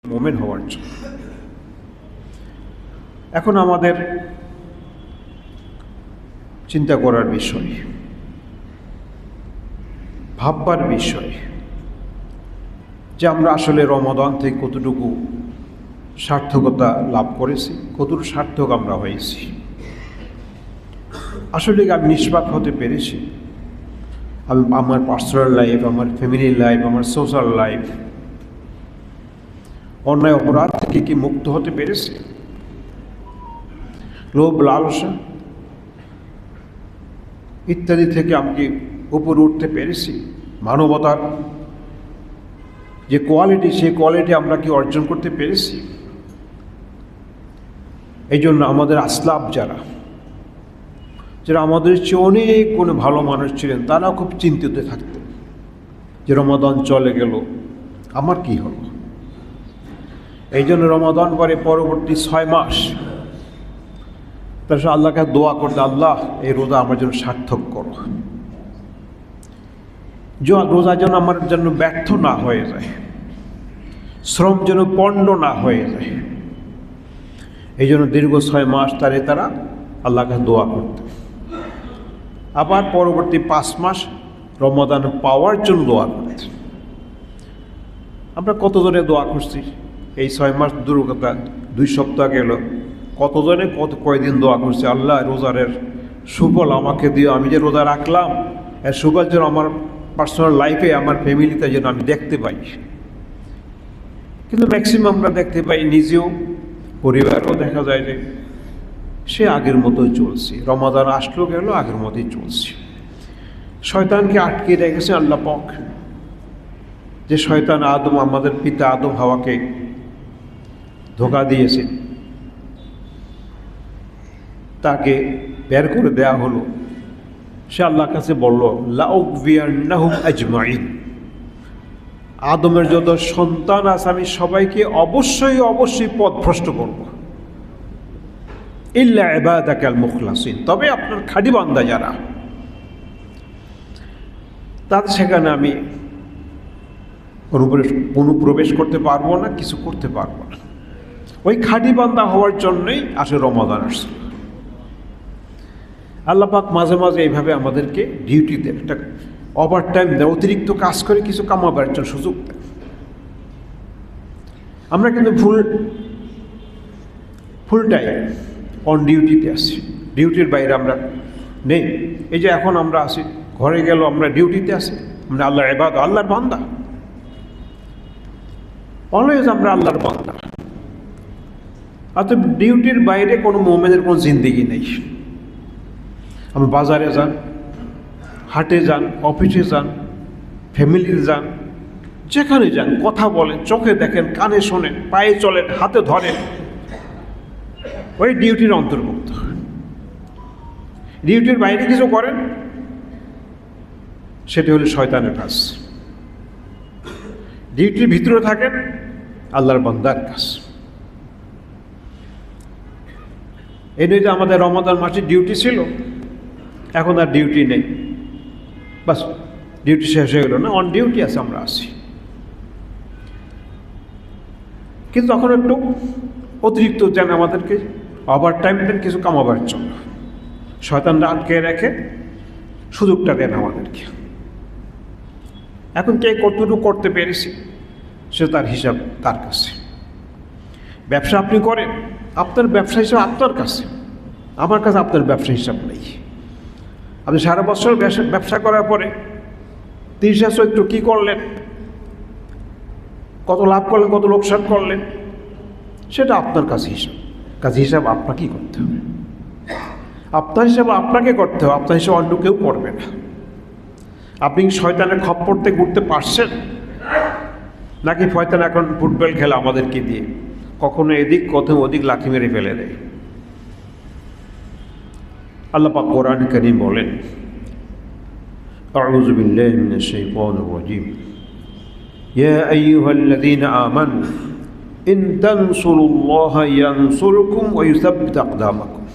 মুমিন হওয়ার জন্য। এখন আমাদের চিন্তা করার বিষয়, ভাববার বিষয় যে আমরা আসলে রমাদান থেকে কতটুকু সার্থকতা লাভ করেছি, কতটুকু সার্থক আমরা হয়েছি। আসলে আমি নিষ্পাপ হতে পেরেছি, আমি আমার পার্সোনাল লাইফ, আমার ফ্যামিলি লাইফ, আমার সোশ্যাল লাইফ, অন্যায় অপরাধ থেকে কি মুক্ত হতে পেরেছি? লোভ লালসা ইত্যাদি থেকে আমি কি উপরে উঠতে পেরেছি? মানবতার যে কোয়ালিটি, সেই কোয়ালিটি আমরা কি অর্জন করতে পেরেছি? এই জন্য আমাদের আসলাফ যারা আমাদের চেয়ে অনেক কোনো ভালো মানুষ ছিলেন, তারা খুব চিন্তিত থাকতেন যে রমাদান চলে গেল, আমার কি হলো। এই জন্য রমাদান পরে পরবর্তী 6 মাস তার আল্লাহকে দোয়া করতে, আল্লাহ এই রোজা আমার জন্য সার্থক করো, রোজা যেন আমার জন্য ব্যর্থ না হয়ে যায়, শ্রম যেন পণ্ড না হয়ে যায়। এই জন্য দীর্ঘ 6 মাস তারা আল্লাহকে দোয়া করতেন। আবার পরবর্তী 5 মাস রমাদান পাওয়ার জন্য দোয়া করতেন। আমরা কতজনে দোয়া করছি এই 6 মাস, দুর্গতা 2 সপ্তাহ গেল, কতজনে কয়দিন দোয়া করছে, আল্লাহ রোজারের সুফল আমাকে দিও, আমি যে রোজা রাখলাম এর সুফল যেন আমার পার্সোনাল লাইফে, আমার ফ্যামিলিতে যেন আমি দেখতে পাই। কিন্তু ম্যাক্সিমাম আমরা দেখতে পাই, নিজেও পরিবারও দেখা যায় যে সে আগের মতোই চলছে, রমাদান আসলো গেল আগের মতোই চলছে। শয়তানকে আটকে রেখেছে আল্লাহ পাক, যে শয়তান আমাদের পিতা আদম হাওয়াকে ধোঁকা দিয়েছে, তাকে বের করে দেয়া হলো। সে আল্লাহর কাছে বলল, লাউগবিয়ান্নাহুম আজমাইন, আদমের যত সন্তান আছে আমি সবাইকে অবশ্যই পথভ্রষ্ট করব, ইল্লা ইবাদাকাল মুখলাসিন, তবে আপনার খাঁটি বান্দা যারা, তাদের সেখানে আমি অনুপ্রবেশ করতে পারবো না, কিছু করতে পারবো না। ওই খাঁটি বান্দা হওয়ার জন্যই আসলে রমাদান আসছে। আল্লাহ পাক মাঝে মাঝে এইভাবে আমাদেরকে ডিউটি দেন, একটা ওভার টাইম দেন, অতিরিক্ত কাজ করে কিছু কামাবার জন্য সুযোগ দেন। আমরা কিন্তু ফুল টাইম অন ডিউটিতে আছি, ডিউটির বাইরে আমরা নেই। এই যে এখন আমরা আছি, ঘরে গেল আমরা ডিউটিতে আছি, আমরা আল্লাহর ইবাদত, আল্লাহর বান্দা, অলওয়েজ আমরা আল্লাহর বান্দা। অর্থাৎ ডিউটির বাইরে কোনো মুমিনের কোনো জিন্দেগি নেই। আপনি বাজারে যান, হাটে যান, অফিসে যান, ফ্যামিলিতে যান, যেখানে যান, কথা বলেন, চোখে দেখেন, কানে শোনেন, পায়ে চলেন, হাতে ধরেন, ওই ডিউটির অন্তর্ভুক্ত। ডিউটির বাইরে কিছু করেন, সেটা হলো শয়তানের কাজ। ডিউটির ভিতরে থাকেন, আল্লাহর বান্দার কাজ। এই নিয়ে যে আমাদের রমাদান মাসে ডিউটি ছিল, এখন আর ডিউটি নেই, বাস ডিউটি শেষ হয়ে গেল না, অন ডিউটি আছে, আমরা আছি। কিন্তু তখন একটু অতিরিক্ত যেন আমাদেরকে ওভার টাইম দেন কিছু কামাবার জন্য, শয়তানরা আটকে রেখে সুযোগটা দেন আমাদেরকে। এখন কে কতটুকু করতে পেরেছি সে তার হিসাব তার কাছে। ব্যবসা আপনি করেন, আপনার ব্যবসা হিসাব আপনার কাছে, আমার কাছে আপনার ব্যবসা হিসাব নেই। আপনি সারা বছর ব্যবসা করার পরে 30 একটু কী করলেন, কত লাভ করলেন, কত লোকসান করলেন, সেটা আপনার কাছে হিসাব। কাজে হিসাব আপনাকেই করতে হবে, আপনার হিসাব আপনাকে করতে হবে, আপনার হিসাব অন্য কেউ করবে না। আপনি শয়তানের খপ্পরতে ঘুরতে পারছেন, নাকি শয়তান এখন ফুটবল খেলা আমাদেরকে দিয়ে কখনো এদিক কখনো ওদিক লাথি মেরে ফেলে দেয়। আল্লাহ পাক কোরআন কারীম বলেন, আউযু বিল্লাহি মিনাশ শাইতানির রাজীম, ইয়া আইয়ুহাল্লাযীনা আমানু ইন তানসুরুল্লাহা ইয়ানসুরকুম ওয়া ইউসাব্বিত আকদামাকুম।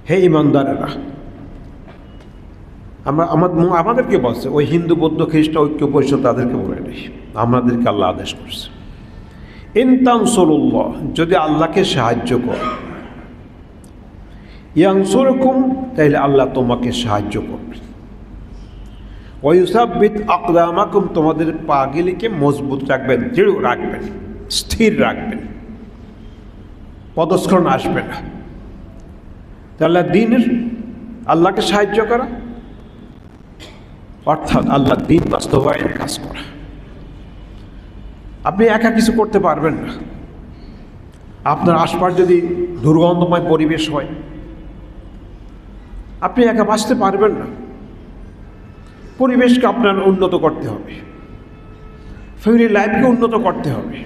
হে ঈমানদারেরা, আমাদেরকে বলছে, ওই হিন্দু বৌদ্ধ খ্রিস্ট ঐক্য পরিষদ তাদেরকে বলে নেই, আমাদেরকে আল্লাহ আদেশ করছে, ইন তানসুরুল্লাহ, যদি আল্লাহকে সাহায্য করো, ইয়ানসুরকুম, তাইলে আল্লাহ তোমাকে সাহায্য করবে, ওয়ায়ুসাব্বিত আকদামাকুম, তোমাদের পাগিলিকে মজবুত রাখবেন, দৃঢ় রাখবেন, স্থির রাখবেন, পদস্খলন আসবে না। তাহলে দিনের আল্লাহকে সাহায্য করা অর্থাৎ আল্লাহ দিন বাস্তবায়নের কাজ করা। আপনি একা কিছু করতে পারবেন না। আপনার আশপাশ যদি দুর্গন্ধময় পরিবেশ হয়, আপনি একা বাঁচতে পারবেন না। পরিবেশকে আপনার উন্নত করতে হবে, ফ্যামিলি লাইফকে উন্নত করতে হবে।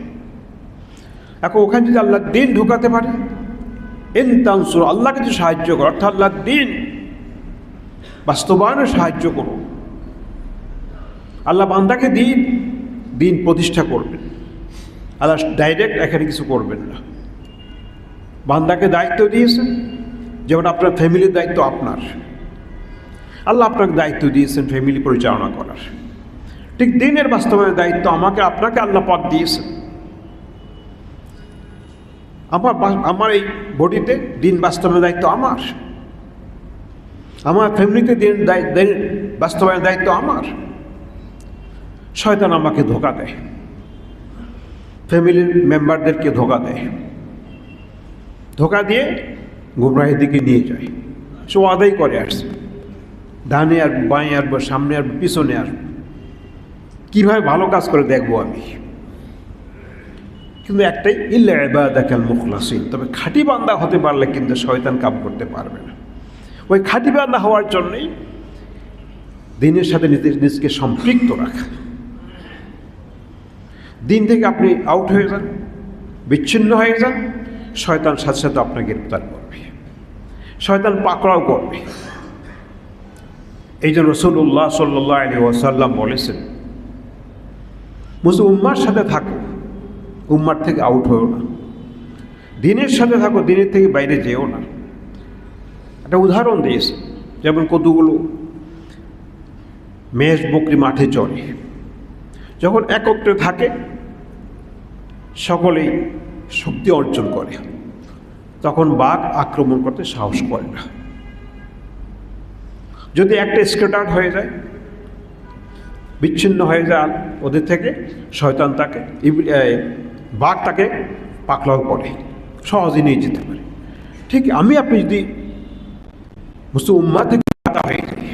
এখন ওখানে যদি আল্লাহ দিন ঢোকাতে পারে, ইন তানসুর, আল্লাহকে যদি সাহায্য করো, অর্থাৎ আল্লাহ দিন বাস্তবায়নে সাহায্য করো। আল্লাহ বান্দাকে দিন প্রতিষ্ঠা করবেন, আল্লাহ ডাইরেক্ট এখানে কিছু করবেন না। বান্দাকে দায়িত্ব দিয়েছেন, যেমন আপনার ফ্যামিলির দায়িত্ব আপনার, আল্লাহ আপনাকে দায়িত্ব দিয়েছেন ফ্যামিলি পরিচালনা করার, ঠিক দিনের বাস্তবায়নের দায়িত্ব আমাকে আপনাকে আল্লাহ পাক দিয়েছেন। আমার এই বডিতে দিন বাস্তবায়নের দায়িত্ব আমার ফ্যামিলিতে দিন বাস্তবায়নের দায়িত্ব আমার। শয়তান আমাকে ধোঁকা দেয়, ফ্যামিলির মেম্বারদেরকে ধোঁকা দেয়, ধোঁকা দিয়ে গুমরাহির দিকে নিয়ে যায়। সে আদায় করে আসছে, ডানে আর বাঁয়ে আসবো, সামনে আসবো, পিছনে আসবো, কীভাবে ভালো কাজ করে দেখবো আমি। কিন্তু একটাই, ইল্লা ইবাদাকাল মুখলাসিন, তবে খাঁটি বান্দা হতে পারলে কিন্তু শয়তান কাম করতে পারবে না। ওই খাঁটি বান্দা হওয়ার জন্যই দিনের সাথে নিজকে সম্পৃক্ত রাখা। দিন থেকে আপনি আউট হয়ে যান, বিচ্ছিন্ন হয়ে যান, শয়তান সাথে সাথে আপনাকে গ্রেফতার করবে, শয়তান পাকড়াও করবে। এই জন্য রাসূলুল্লাহ সাল্লাল্লাহু আলাইহি ওয়াসাল্লাম বলেছেন, মুসলিম উম্মার সাথে থাকো, উম্মার থেকে আউট হয়েও না, দিনের সাথে থাকো, দিনের থেকে বাইরে যেও না। একটা উদাহরণ দিয়েছে, যেমন কতগুলো মেষ বকরি মাঠে চড়ে, যখন একত্রে থাকে সকলেই শক্তি অর্জন করে, তখন বাঘ আক্রমণ করতে সাহস করে না। যদি একটা স্ক্যাটার্ড হয়ে যায়, বিচ্ছিন্ন হয়ে যায় ওদের থেকে, শয়তান তাকে, বাঘ তাকে পাকড়াও করে, সহজে নিয়ে যেতে পারে। ঠিক আমি আপনি যদি মুসলিম উম্মাহ থেকে আলাদা হয়ে যাই,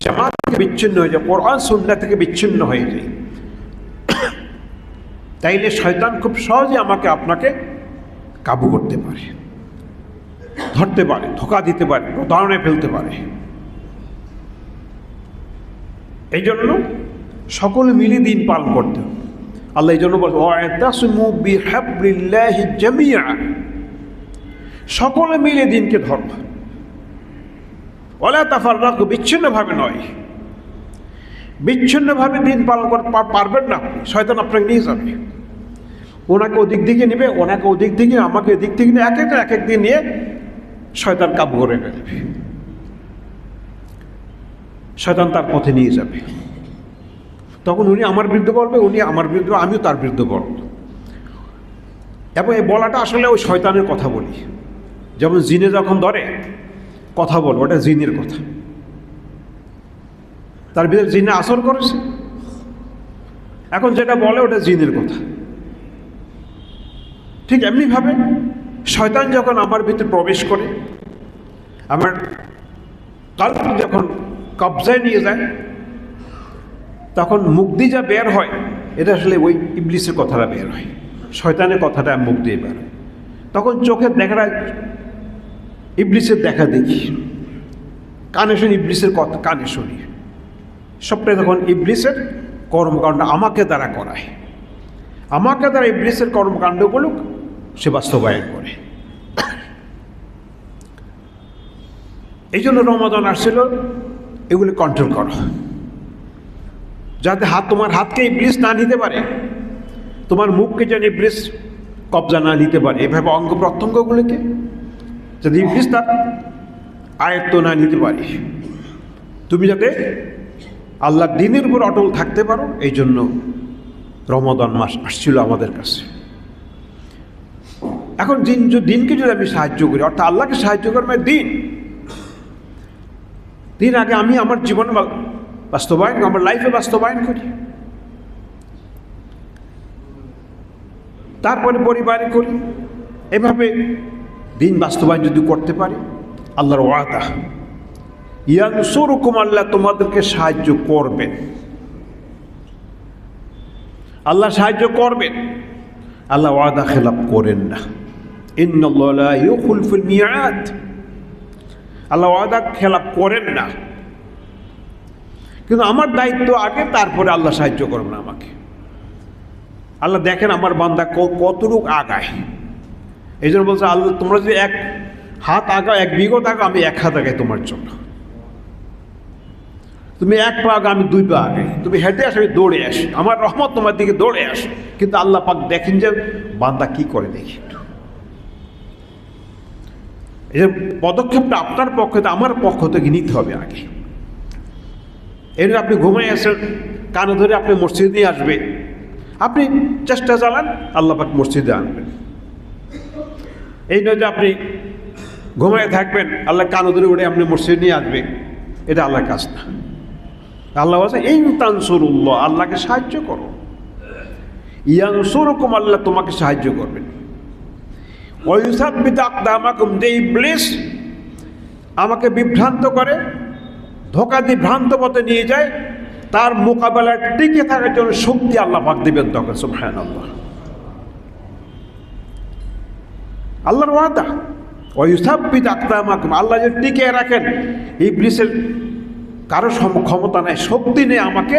জামাত থেকে বিচ্ছিন্ন হয়ে যায়, কোরআন সুন্নাহ থেকে বিচ্ছিন্ন হয়ে যায়, তাইলে শয়তান খুব সহজে আমাকে আপনাকে কাবু করতে পারে, ধরতে পারে, ধোঁকা দিতে পারে, প্রতারণায় ফেলতে পারে। এই জন্য সকলে মিলে দিন পালন করতে হবে। আল্লাহ এই জন্য বলছে, ওয়াতাসিমু বিহাবলিল্লাহি জামিআ, সকলে মিলে দিনকে ধরো, ওয়ালা তাফাররাকু, বিচ্ছিন্নভাবে নয়। বিচ্ছিন্নভাবে দিন পালন করতে পারবেন না, শয়তান আপনাকে নিয়ে যাবে, ওনাকে ওদিক দিকে নেবে, ওনাকে ওদিক দিকে, আমাকে এদিক থেকে নিয়ে, এক এক দিন নিয়ে শয়তান কাবু করে নেবে, শয়তান তার পথে নিয়ে যাবে। তখন উনি আমার বিরুদ্ধে বলবে, উনি আমার বিরুদ্ধে, আমিও তার বিরুদ্ধে বলব। এবং এই বলাটা আসলে ওই শয়তানের কথা বলি, যেমন জিনে যখন ধরে কথা বলবো, ওটা জিনের কথা, তার ভিতরে জিনে আসর করেছে, এখন যেটা বলে ওটা জিনের কথা। ঠিক এমনিভাবে শয়তান যখন আমার ভিতরে প্রবেশ করে, আমার কল্প যখন কবজায় নিয়ে যায়, তখন মুখ দিয়ে যা বের হয়, এটা আসলে ওই ইবলিসের কথাটা বের হয়, শয়তানের কথাটা মুখ দিয়ে বের হয়। তখন চোখের দেখাটা ইবলিসের দেখা দেখি, কানে শুনি ইবলিসের কথা, কানে শুনি, সবটাই তখন ইবলিসের কর্মকাণ্ড আমাকে দ্বারা করায়, আমাকে দ্বারা ইবলিসের কর্মকাণ্ডগুলো সে বাস্তবায়ন করে। এই জন্য রমাদান আসছিল, এগুলি কন্ট্রোল করো, যাতে তোমার হাতকে ইবলিস না নিতে পারে, তোমার মুখকে যেন ইবলিস কবজা না নিতে পারে, এভাবে অঙ্গ প্রত্যঙ্গগুলিকে যদি ইবলিস তার আয়ত্ত না নিতে পারে। তুমি যাতে আল্লাহর দ্বীনের উপর অটল থাকতে পারো, এই জন্য রমাদান মাস আসছিল আমাদের কাছে। এখন দিনকে যদি আমি সাহায্য করি, অর্থাৎ আল্লাহকে সাহায্য করি, মানে দিন আগে আমি আমার জীবনে বাস্তবায়ন, আমার লাইফে বাস্তবায়ন করি, তারপরে পরিবারে করি। এভাবে দিন বাস্তবায়ন যদি করতে পারি, আল্লাহর ওয়াদা, ইয়ানসুরকুম, আল্লাহ তোমাদেরকে সাহায্য করবেন, আল্লাহ সাহায্য করবেন। আল্লাহ ওয়াদা খেলাপ করেন না। ইন্নাল্লাহা লা ইউখলিফুল মিআদ, আল্লাহ ওয়াদা খেলাপ করেন না। কিন্তু আমার দায়িত্ব আগে, তারপরে আল্লাহ সাহায্য করবেন আমাকে। আল্লাহ দেখেন আমার বান্দা কতটুক আগায়। এই জন্য বলছে, আল্লাহ তোমরা যদি 1 হাত আগাও, 1 বিঘত আগাও, আমি 1 হাত আগাই তোমার জন্য। তুমি 1 পা আগাও, আমি 2 পা আগাই। তুমি হেঁটে আসো, আমি দৌড়ে আসি, আমার রহমত তোমার দিকে দৌড়ে আসে। কিন্তু আল্লাহ পাক দেখেন যে বান্দা কি করে, দেখি একটু। এই যে পদক্ষেপটা আপনার পক্ষ থেকে, আমার পক্ষ থেকে নিতে হবে আগে। এর আপনি ঘুমাই আসেন, কানে ধরে আপনি মসজিদে নিয়ে আসবে, আপনি চেষ্টা চালান, আল্লাহ পাক মসজিদে আনবেন। এই নয় যে আপনি ঘুমায় থাকবেন, আল্লাহ কানে ধরে উঠে আপনি মসজিদে নিয়ে আসবে, এটা আল্লাহর কাজ না। আল্লাহ বলছে, ইন তানসুরুল্লাহ, আল্লাহকে সাহায্য করো, ইয়ানসুরকুম, আল্লাহ তোমাকে সাহায্য করবেন। ওয়া ইউসাব্বিতু আকদামাকুম, যে ইবলিস আমাকে বিভ্রান্ত করে, ধোঁকা দিয়ে ভ্রান্ত পথে নিয়ে যায়, তার মোকাবেলায় টিকে থাকার জন্য শক্তি আল্লাহ পাক দিবেন তখন। সুবহানাল্লাহ, আল্লাহর ওয়াদা। ওয়া ইউসাব্বিতু আকদামাকুম, আল্লাহ যে টিকে রাখেন, ইবলিসের কারো ক্ষমতা নেই, শক্তি নেই আমাকে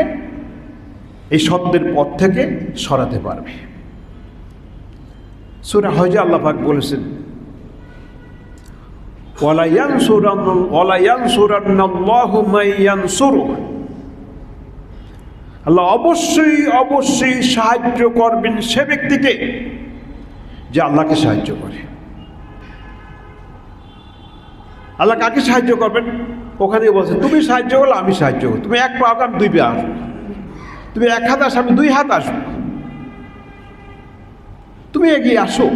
এই সত্যের পথ থেকে সরাতে পারবে। সূরা হজে আল্লাহ পাক বলেছেন, ওয়ালা ইয়ানসুরান্নাল্লাহু মান ইয়ানসুরুহু, আল্লাহ অবশ্যই সাহায্য করবেন সে ব্যক্তিকে যে আল্লাহকে সাহায্য করে। আল্লাহ কাকে সাহায্য করবেন? ওখানে বলছে, তুমি সাহায্য করলে আমি সাহায্য করব। তুমি 1 পা আগাও, আমি 2 পা আসবো। তুমি 1 হাত আসো, আমি 2 হাত আসবো। তুমি এগিয়ে আসো।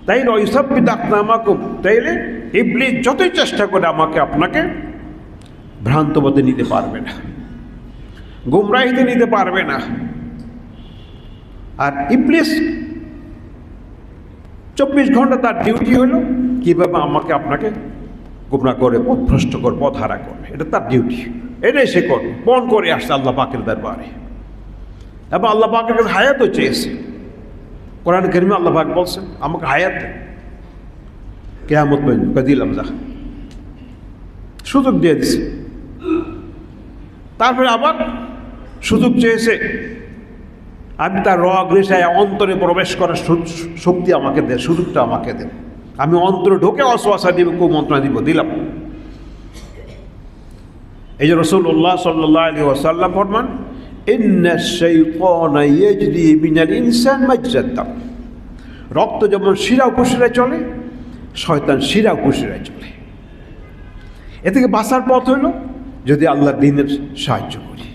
তাই ইউসাব্বিতু আকদামাকুম, তাইলে ইবলিস যতই চেষ্টা করে আমাকে আপনাকে ভ্রান্ত পথে নিতে পারবে না, গুমরাহিতে নিতে পারবে না। আর ইবলিস 24 ঘন্টা তার ডিউটি হলো কিভাবে আমাকে আপনাকে গুমরাহ করে, পথভ্রষ্ট করে, পথ হারা করবে। এটা তার ডিউটি, এটাই সে করবে। পণ করে আসছে আল্লাহ পাকের দরবারে, এবং আল্লাহ পাকের কাছে হায়াতও চেয়েছে। কোরআন কারীমে আল্লাহ পাক বলছেন, আমাকে হায়াত দেন, কিয়ামত পর্যন্ত দিলাম, যা সুযোগ দিয়ে দিছে। তারপরে আবার সুযোগ চেয়েছে, আমি তার রগ রেশায় অন্তরে প্রবেশ করার শক্তি আমাকে দেন, সুযোগটা আমাকে দেন। আমি অন্তরে ঢোকে ওয়াসওয়াসা দিব, কুমন্ত্রণা দিব, দিলাম। এই যে রাসূলুল্লাহ সাল্লাল্লাহু আলাইহি ওয়াসাল্লাম ফরমান, ইন্নাশ শাইতানা ইয়াজরি মিনাল ইনসান মাজরাদ দাম, রক্ত যেমন শিরা উপশিরায় চলে, শয়তান শিরা উপশিরায় চলে। এ থেকে বাঁচার পথ হইল যদি আল্লাহর দ্বীনের সাহায্য করি।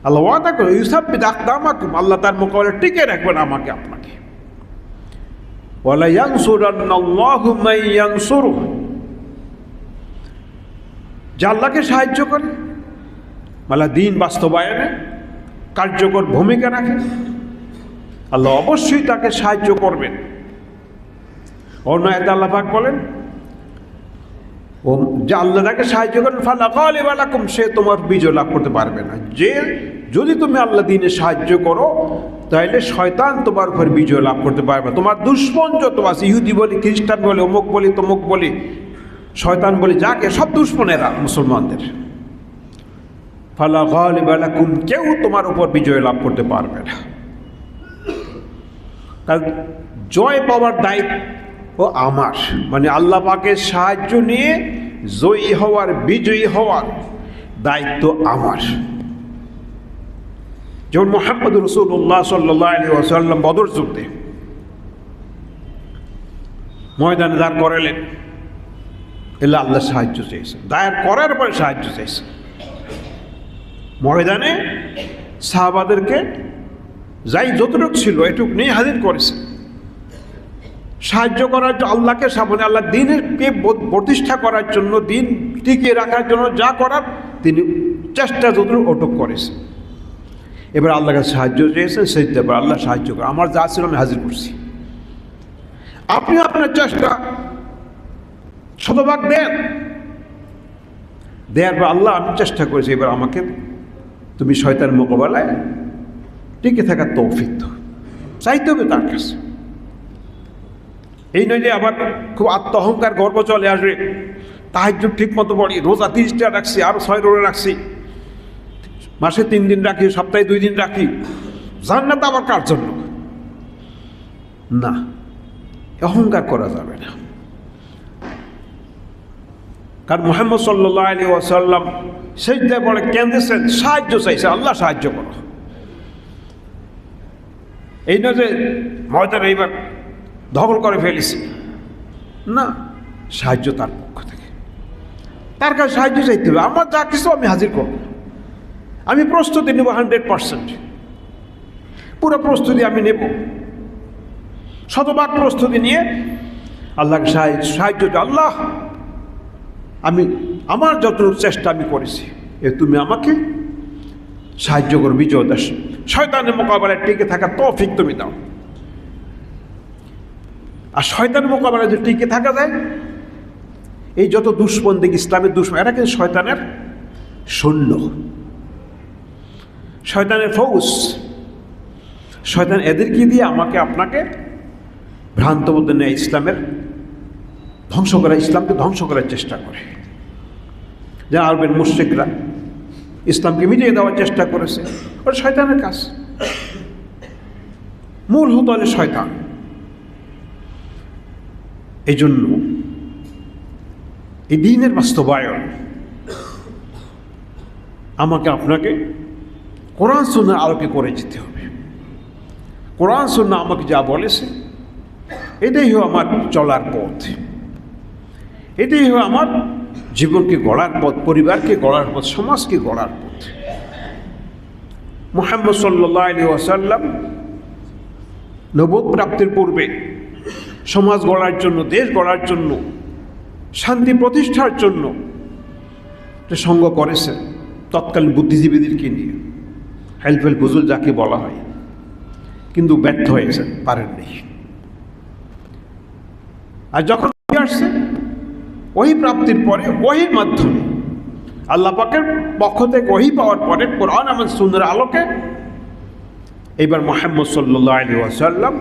আল্লাহ ওয়াদা করে, ইউসাব্বিতু আকদামাকুম, আল্লাহ তার মোকাবেলায় টিকে রাখবেন আমাকে আপনাকে। ওয়ালা ইয়ানসুরান্নাল্লাহু মান ইয়ানসুরুহু, যে আল্লাহকে সাহায্য করে, আল্লাহ দ্বীন বাস্তবায়নে কার্যকর ভূমিকা রাখে, আল্লাহ অবশ্যই তাকে সাহায্য করবেন। অন্য আয়াতে আল্লাহ পাক বলেন, ও যে আল্লাহ তাকে সাহায্য করেন, ফালা গালিবা লাকুম, সে তোমার বিজয় লাভ করতে পারবে না। যে যদি তুমি আল্লাহ দ্বীনে সাহায্য করো, তাহলে শয়তান তোমার উপর বিজয় লাভ করতে পারবে। তোমার দুশ্মন যত আছে, ইহুদি বলি, খ্রিস্টান বলি, অমুক বলি, তমুক বলি, শয়তান বলি, যাকে, সব দুশ্মনেরা মুসলমানদের। ফালা গালিবা লাকুম, কেউ তোমার উপর বিজয় লাভ করতে পারবে না। কারণ জয় পাওয়ার দায়িত্ব আমার, মানে আল্লাহ পাকের সাহায্য নিয়ে জয়ী হওয়ার, বিজয়ী হওয়ার দায়িত্ব আমার। যেমন মুহাম্মদ রাসূলুল্লাহ সাল্লাল্লাহু আলাইহি ওয়াসাল্লাম বদর যুদ্ধে ময়দানে দাঁড় করালেন, এলে আল্লাহ সাহায্য চেয়েছেন, দায়ের করার পরে সাহায্য চেয়েছেন। ময়দানে সাহাবাদেরকে যাই যতটুক ছিল এটুক নিয়ে হাজির করেছে সাহায্য করার জন্য, আল্লাহকে সামনে, আল্লাহ দিনকে প্রতিষ্ঠা করার জন্য, দিন টিকিয়ে রাখার জন্য যা করার তিনি চেষ্টা যতটুকু ওটুক করেছে। এবার আল্লাহর কাছে সাহায্য চেয়েছেন, সেইটা এবার আল্লাহ সাহায্য করে, আমার যা ছিল আমি হাজির করছি। আপনিও আপনার চেষ্টা শতভাগ দেন, দেওয়ার পর আল্লাহ আমি চেষ্টা করেছি, এবার আমাকে তুমি শয়তানের মোকাবেলায় টিকে থাকার তৌফিক দাও, চাইতে হবে তার কাছে। এই নয় যে আবার খুব আত্ম অহংকার গর্ব চলে আসবে, তাহাজ্জুদ ঠিক মতো পড়ি, রোজা 30টা রাখছি, আরও 6 রোজা রাখছি, মাসে 3 দিন রাখি, সপ্তাহে 2 দিন রাখি, জান্নাত আবার কার জন্য? না, অহংকার করা যাবে না। কারণ মুহাম্মদ সাল্লাল্লাহু আলাইহি ওয়াসাল্লাম সিজদায় পড়ে কেঁদেছেন, সাহায্য চাইছে, আল্লাহ সাহায্য করো। এই না যে ময়দানে এইবার দখল করে ফেলেছি, না, সাহায্য তার পক্ষ থেকে, তার কাছে সাহায্য চাইতে হবে। আমার যা কিছু আমি হাজির করব, আমি প্রস্তুতি নেব 100%, পুরো প্রস্তুতি আমি নেব, শতভাগ প্রস্তুতি নিয়ে আল্লাহকে সাহায্য, আল্লাহ আমি আমার যতটুকু চেষ্টা আমি করেছি, তুমি আমাকে সাহায্য করো, বিজয় দাস, শয়তানের মোকাবেলায় টিকে থাকা তৌফিক তুমি দাও। আর শয়তানের মোকাবেলায় যদি টিকে থাকা যায়, এই যত দুশ্মন দেখি, ইসলামের দুশ্মন, এরা কিন্তু শয়তানের সৈন্য, শয়তানের ফৌজ, শয়তান এদেরকে দিয়ে আমাকে আপনাকে ভ্রান্ত মধ্যে নেয়, ইসলামের ধ্বংস করা, ইসলামকে ধ্বংস করার চেষ্টা করে। যারা আরবের মুশরিকরা ইসলামকে মিটিয়ে দেওয়ার চেষ্টা করেছে, ওটা শয়তানের কাজ, মূল হতো শয়তান। এই জন্য এই দ্বীনের বাস্তবায়ন আমাকে আপনাকে কোরআন সুন্নাহর আলোকে করে যেতে হবে। কোরআন সুন্নাহ আমাকে যা বলেছে এটাই হলো আমার চলার পথ, এটাই হলো আমার জীবনকে গড়ার পথ, পরিবারকে গড়ার পথ, সমাজকে গড়ার পথ। মুহাম্মদ সাল্লাল্লাহু আলাইহি ওয়াসাল্লাম নবুয়ত প্রাপ্তির পূর্বে সমাজ গড়ার জন্য, দেশ গড়ার জন্য, শান্তি প্রতিষ্ঠার জন্য সঙ্গ করেছেন তৎকালীন বুদ্ধিজীবীদেরকে নিয়ে, হেলফেল ফুজুল যাকে বলা হয়, কিন্তু ব্যর্থ হয়েছেন, পারেননি। আর যখন আসছে ওহী প্রাপ্তির পরে, ওহীর মাধ্যমে আল্লাহ পাকের পক্ষ থেকে ওহী পাওয়ার পরে কোরআন এবং সুন্নাহর আলোকে এইবার মুহাম্মদ সাল্লাল্লাহু আলাইহি ওয়াসাল্লাম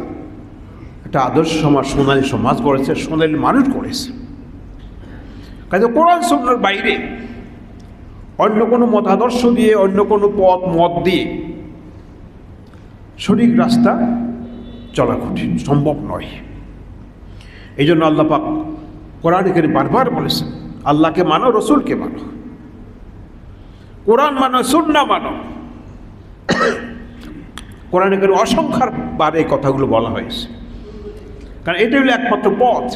একটা আদর্শ সমাজ, সোনালী সমাজ গড়েছে, সোনালী মানুষ গড়েছে। কাজে কোরআন সুন্নাহর বাইরে অন্য কোনো মতাদর্শ দিয়ে, অন্য কোনো মত দিয়ে সঠিক রাস্তা চলা কঠিন, সম্ভব নয়। এই জন্য আল্লাহ পাক কোরআনে কারীম বারবার বলেছেন, আল্লাহকে মানো, রসুলকে মানো, কোরআন মানো, সুন্নাহ মানো। কোরআনে কারীম অসংখ্যবার এই কথাগুলো বলা হয়েছে, কারণ এটাই হলো একমাত্র পথ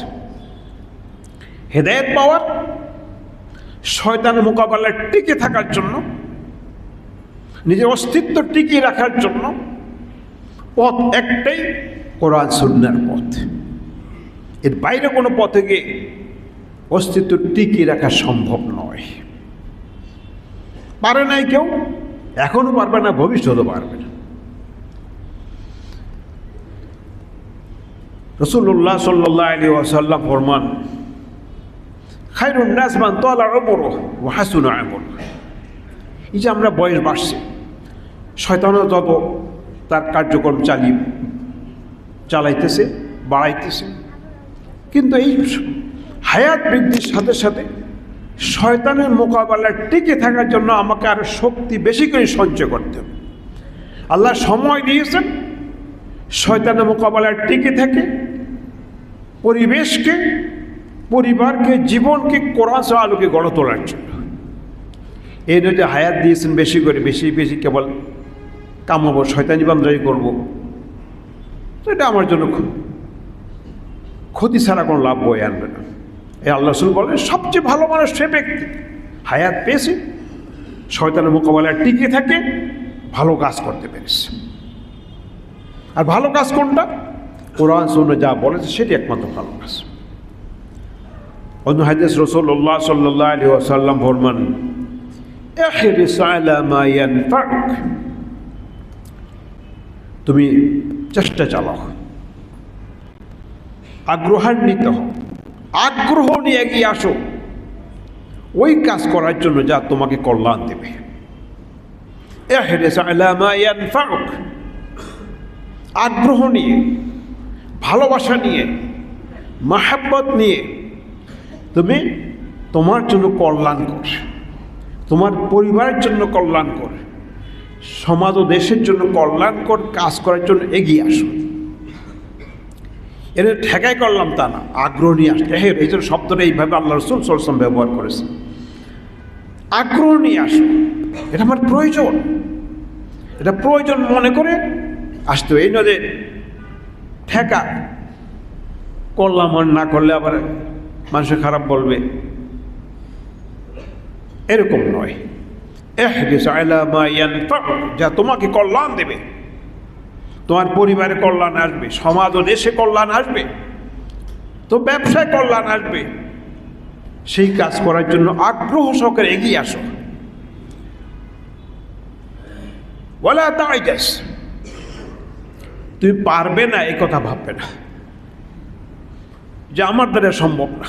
হেদায়েত পাওয়ার, শয়তানের মোকাবেলায় টিকে থাকার জন্য, নিজের অস্তিত্ব টিকিয়ে রাখার জন্য পথ একটাই, কোরআন সুন্নাহর পথ। এর বাইরে কোনো পথে গিয়ে অস্তিত্ব টিকিয়ে রাখা সম্ভব নয়। পারে নাই কেউ, এখনও পারবে না, ভবিষ্যতেও পারবে না। রাসূলুল্লাহ সাল্লাল্লাহু আলাইহি ওয়াসাল্লাম ফরমান, খায়রুন নাস মান তালা উমরুহু ওয়া হাসুনা আমালুহু। এই যে আমরা বয়স বাড়ছে, শয়তানও তত তার কার্যক্রম চালাইতেছে, বাড়াইতেছে, কিন্তু এই হায়াত বৃদ্ধির সাথে সাথে শয়তানের মোকাবেলায় টিকে থাকার জন্য আমাকে আরো শক্তি বেশি করে সঞ্চয় করতে হবে। আল্লাহ সময় দিয়েছেন শয়তানের মোকাবেলায় টিকে থেকে পরিবেশকে, পরিবারকে, জীবনকে কোরআন আলোকে গড়ে তোলার জন্য। এই নয় যে হায়াত দিয়েছেন বেশি করে, বেশি বেশি কেবল কামাবো, শয়তানি বান্দাই করবো, তো এটা আমার জন্য ক্ষতি ছাড়া কোনো লাভ বয়ে আনবে না। এই আল্লাহ রাসূল বলেন সবচেয়ে ভালো মানুষ সে ব্যক্তি হায়াত পেয়েছে, শয়তানের মোকাবেলায় টিকে থাকে, ভালো কাজ করতে পেরেছে। আর ভালো কাজ কোনটা? কোরআন সুন্নাহ যা বলেছে সেটি একমাত্র ভালো কাজ। অন্য হাদিস রাসূলুল্লাহ সাল্লাল্লাহু আলাইহি ওয়াসাল্লাম ফরমান, ইহরিস আলা মা ইয়ানফাউক, তুমি চেষ্টা চালাও, আগ্রহান্বিত হও, আগ্রহ নিয়ে এগিয়ে আসো ওই কাজ করার জন্য যা তোমাকে কল্যাণ দেবে। ইহরিস আলা মা ইয়ানফাউক, আগ্রহ নিয়ে, ভালোবাসা নিয়ে, মাহাব্বত নিয়ে তুমি তোমার জন্য কল্যাণকর, তোমার পরিবারের জন্য কল্যাণকর, সমাজ ও দেশের জন্য কল্যাণকর কাজ করার জন্য এগিয়ে আসো। এর ঠেকাই করলাম তা না, আগ্রহ নিয়ে আসতে। হ্যাঁ, এই জন্য শব্দটা এইভাবে আল্লাহ রাসূল সাল্লাল্লাহু আলাইহি ওয়াসাল্লাম ব্যবহার করেছে। আগ্রহ নিয়ে আসো, এটা আমার প্রয়োজন, এটা প্রয়োজন মনে করে আসতে। এই নয় যে ঠেকা করলাম, আর না করলে আবার মানুষে খারাপ বলবে, এরকম নয়। ইহরিস আলা মা ইয়ানফাউক, যা তোমাকে কল্যাণ দেবে, তোমার পরিবারে কল্যাণ আসবে, সমাজ ও দেশে কল্যাণ আসবে, তো ব্যবসায় কল্যাণ আসবে, সেই কাজ করার জন্য আগ্রহ সহকারে এগিয়ে আসো। ওয়ালা তাইজাস, তুমি পারবে না এই কথা ভাববে না যে আমার দ্বারা সম্ভব না,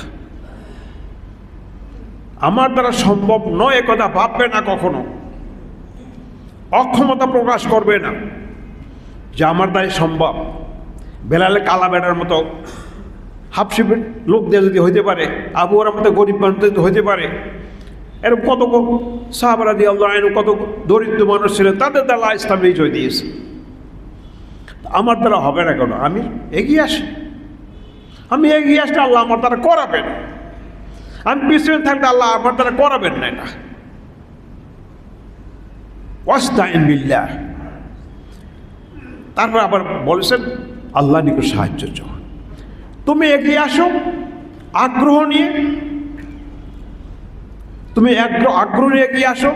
আমার দ্বারা সম্ভব নয় এ কথা ভাববে না কখনো। অক্ষমতা প্রকাশ করবে না যে আমার দ্বারা সম্ভব। বেলালে কালা বেড়ার মতো হাফসি লোক দিয়ে যদি হইতে পারে, আবু ওর মতো গরিব মানুষ যদি হইতে পারে, এরকম কত সাহাবা রাদিয়াল্লাহু আনহু কত দরিদ্র মানুষ ছিলেন, তাদের দ্বারা ইসলাম বিজয় দিয়েছে। আমার দ্বারা হবে না কেন? আমি এগিয়ে আসি, আমি এগিয়ে আসলে আল্লাহ আমার দ্বারা করাবেন। আমি পিছনে থাকলে আল্লাহ আমার দ্বারা করাবেন না। এটা ওয়াস্তাইন বিল্লাহ। তারপর আবার বলেছেন আল্লাহ নিকট সাহায্য চাও। তুমি এগিয়ে আসো আগ্রহ নিয়ে, তুমি আগ্রহ নিয়ে এগিয়ে আসো,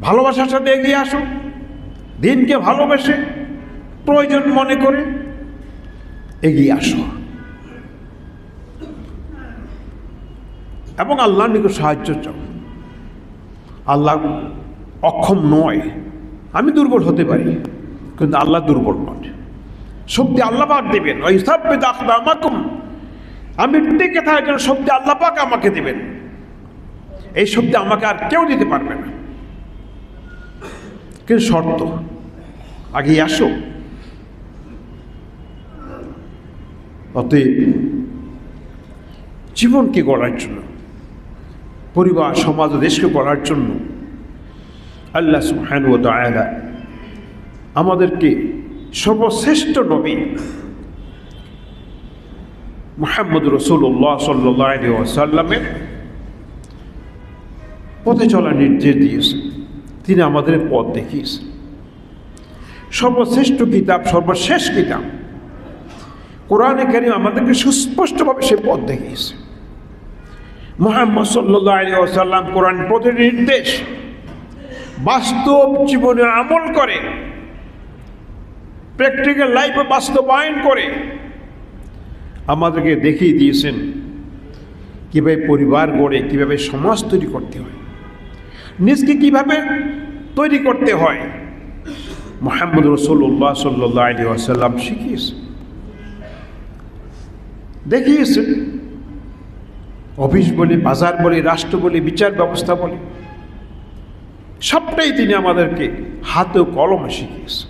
ভালোবাসার সাথে এগিয়ে আসো, দিনকে ভালোবেসে প্রয়োজন মনে করে এগিয়ে আসো, এবং আল্লাহর নিকট সাহায্য চাও। আল্লাহ অক্ষম নয়, আমি দুর্বল হতে পারি, কিন্তু আল্লাহ দুর্বল নয়। শক্তি আল্লাহ পাক দেবেন। ওয়াইসাব্বিত আকদামাকুম, আমি টিকে থাকার জন্য শক্তি আল্লাহ পাক আমাকে দেবেন। এই শক্তি আমাকে আর কেউ দিতে পারবে না, কিন্তু শর্ত আগে আসো। অতএব জীবনকে গড়ার জন্য, পরিবার, সমাজ ও দেশকে গড়ার জন্য আল্লাহ সুবহানাহু ওয়া তাআলা আমাদেরকে সর্বশ্রেষ্ঠ নবী মুহাম্মদ রাসূলুল্লাহ সাল্লাল্লাহু আলাইহি ওয়াসাল্লামের পথে চলার নির্দেশ দিয়েছেন। তিনি আমাদের পথ দেখিয়েছেন। সর্বশ্রেষ্ঠ কিতাব, সর্বশেষ কিতাব কোরআনে কারীম আমাদেরকে সুস্পষ্টভাবে সে পথ দেখিয়েছে। মুহাম্মদ সাল্লাল্লাহু আলাইহি ওয়াসাল্লাম কোরআন প্রতিটি নির্দেশ বাস্তব জীবনে আমল করে, প্র্যাকটিক্যাল লাইফে বাস্তবায়ন করে আমাদেরকে দেখিয়ে দিয়েছেন কীভাবে পরিবার গড়ে, কীভাবে সমাজ তৈরি করতে হয়, নিজকে কীভাবে তৈরি করতে হয়। মুহাম্মদ রাসূলুল্লাহ সাল্লাল্লাহু আলাইহি ওয়াসাল্লাম শিখিয়েছেন, দেখিয়েছেন। অফিস বলি, বাজার বলি, রাষ্ট্র বলি, বিচার ব্যবস্থা বলি, সবটাই তিনি আমাদেরকে হাতে ও কলমে শিখিয়েছেন।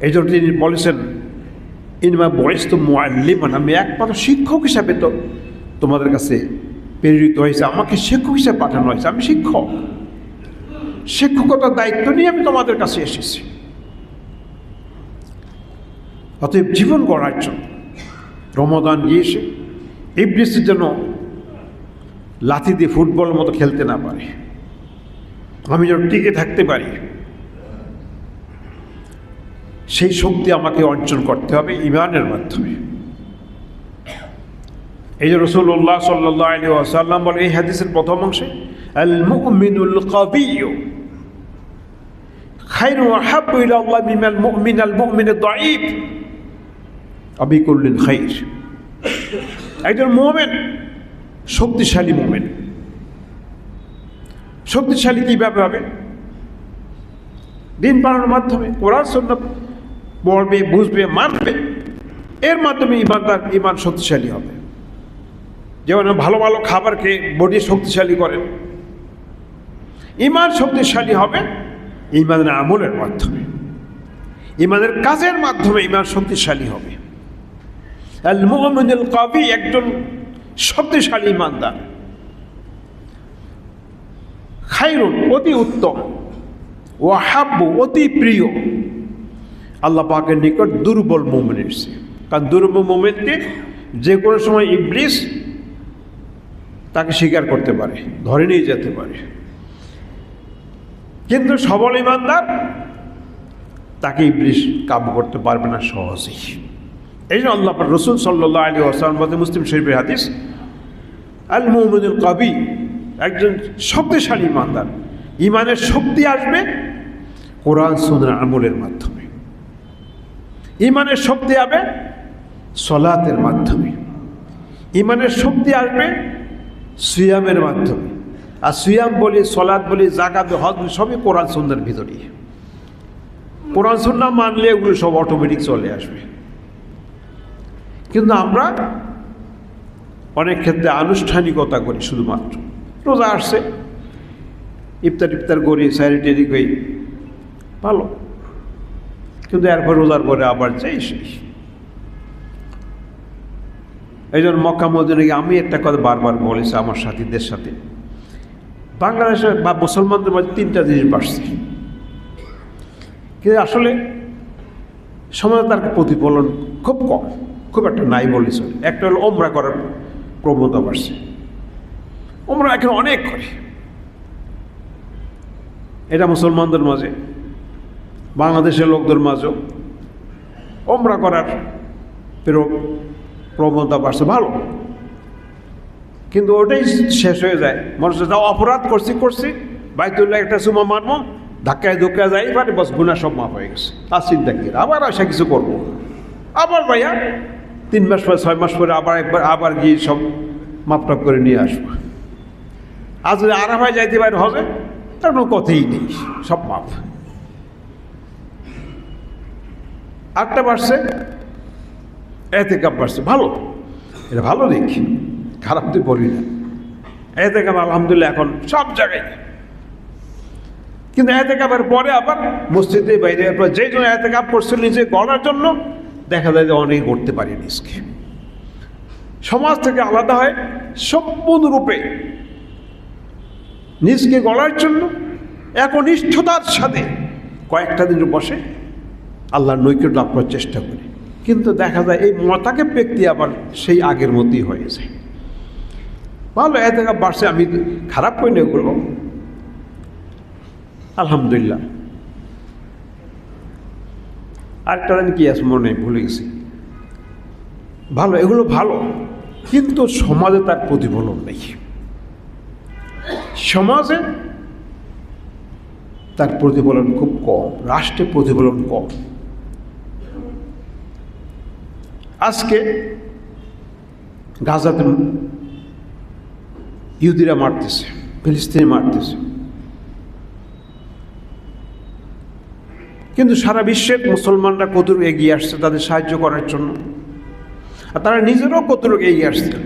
এই জন্য তিনি বলেছেন ইন্নামা বুইসতু মুআল্লিমান, আমি একমাত্র শিক্ষক হিসাবে তো তোমাদের কাছে প্রেরিত হয়েছে, আমাকে শিক্ষক হিসাবে পাঠানো হয়েছে। আমি শিক্ষক, শিক্ষকতার দায়িত্ব নিয়ে আমি তোমাদের কাছে এসেছি। অতএব জীবন গড়ার জন্য রমাদান গিয়েছে, ইবলিসের জন্য লাথি দিয়ে ফুটবলের মতো খেলতে না পারে, আমি যেন টিকে থাকতে পারি, সেই শক্তি আমাকে অর্জন করতে হবে ঈমানের মাধ্যমে। এই যে রাসূলুল্লাহ সাল্লাল্লাহু আলাইহি ওয়াসাল্লাম বলে এই হাদিসের প্রথম অংশে, আল মুমিনুল কাবিয়্যু খায়রুন ওয়া আহাব্বু ইলা আল্লাহ মিনাল মুমিনিল দাঈফ আবি কুল্লিন খায়র। একজন মুমিন শক্তিশালী মুমিন। শক্তিশালী কিভাবে হবে? দিন পালনের মাধ্যমে, কোরআন সুন্নাহ পড়বে, বুঝবে, মানবে, এর মাধ্যমে ইমান শক্তিশালী হবে। যেমন ভালো ভালো খাবার খেয়ে বডি শক্তিশালী করেন, ইমান শক্তিশালী হবে ইমানের আমলের মাধ্যমে, ইমানের কাজের মাধ্যমে ইমান শক্তিশালী হবে। আল মুমিনুল কাবি একজন শক্তিশালী ইমানদার, খায়রুন অতি উত্তম, ওয়া হাব্বু অতি প্রিয় আল্লাহ পাকের নিকট দুর্বল মুমিনের চেয়ে। কারণ দুর্বল মুমিনকে যে কোনো সময় ইবলিস তাকে স্বীকার করতে পারে, ধরে নিয়ে যেতে পারে, কিন্তু সবল ইমানদার তাকে ইবলিস কাবু করতে পারবে না সহজেই। এই জন্য আল্লাহ রাসূল সাল্লাল্লাহু আলাইহি ওয়াসাল্লাম বলেন, মুসলিম শরীফের হাদিস, আল মুমিনুল কাবি একজন শক্তিশালী ইমানদার। ইমানের শক্তি আসবে কোরআন সুন্নাহ আমলের মাধ্যমে, ইমানের শক্তি আসবে সলাতের মাধ্যমে, ইমানের শক্তি আসবে সিয়ামের মাধ্যমে। আর সিয়াম বলি, সলাত বলি, যাকাত, হজ সবই কোরআন সুন্নাহর ভিতরে। কোরআন সুন্নাহ মানলে এগুলো সব অটোমেটিক চলে আসবে। কিন্তু আমরা অনেক ক্ষেত্রে আনুষ্ঠানিকতা করি, শুধুমাত্র রোজা আসছে ইফতার করি, স্যারিটেরি করি, ভালো, কিন্তু এরপর রোজার পরে আবার যাই সেই। এই জন্য মক্কা মদিনায় আমি একটা কথা বারবার বলেছি আমার সাথীদের সাথে, বাংলাদেশে বা মুসলমানদের মাঝে তিনটা জিনিস বাড়ছে, কিন্তু আসলে সমাজে তার প্রতিফলন খুব কম, খুব একটা নাই বলে চলে। একটা হলো ওমরা করার প্রবণতা বাড়ছে, ওমরা এখন অনেক করে, এটা মুসলমানদের মাঝে, বাংলাদেশের লোকদের মাঝেও ওমরা করার প্রবণতা বাড়ছে, ভালো, কিন্তু ওটাই শেষ হয়ে যায়। মানুষ যাও অপরাধ করছি বাইতুল্লাহ একটা চুমা মারবো, ধাক্কায় ধুক্কা যাই পারে, বস গুনাহ সব মাফ হয়ে গেছে, তার চিন্তা কি, আবার আসা কিছু করবো, আবার ভাইয়া 3 মাস পরে 6 মাস পরে আবার গিয়ে সব মাপটাপ করে নিয়ে আসবো। আজ যদি আরাফায় যাইতে পারে হবে, তার কোনো কথাই নেই, সব মাপ। আটটা বাড়ছে, এতেকাব বাড়ছে, ভালো, এটা ভালো দিক, খারাপ তো বলি না। এতেকাব আলহামদুলিল্লাহ এখন সব জায়গায়, কিন্তু এতেকাবের পরে আবার মসজিদে বাইরে যে জন্য এতেকাব করছিল নিজে গড়ার জন্য, দেখা যায় যে অনেকে করতে পারে নিজকে, সমাজ থেকে আলাদা হয় সম্পূর্ণরূপে নিজকে গড়ার জন্য একনিষ্ঠতার সাথে কয়েকটা দিন বসে আল্লাহর নৈকট্য লাভ করার চেষ্টা করি, কিন্তু দেখা যায় এই মতাকে ব্যক্তি আবার সেই আগের মতোই হয়ে যায়। ভালো এতেকাব বাড়ছে, আমি খারাপ করি না এগুলো, আলহামদুলিল্লাহ। আরেকটা দিন কি আছে মনে ভুলে গেছি, ভালো, এগুলো ভালো, কিন্তু সমাজে তার প্রতিফলন নেই, সমাজে তার প্রতিফলন খুব কম, রাষ্ট্রে প্রতিফলন কম। আজকে গাজাতে ইহুদিরা মারতেছে, ফিলিস্তিনি মারতেছে, কিন্তু সারা বিশ্বের মুসলমানরা কতটুকু এগিয়ে আসছে তাদের সাহায্য করার জন্য, আর তারা নিজেরও কতটুকু এগিয়ে আসছে,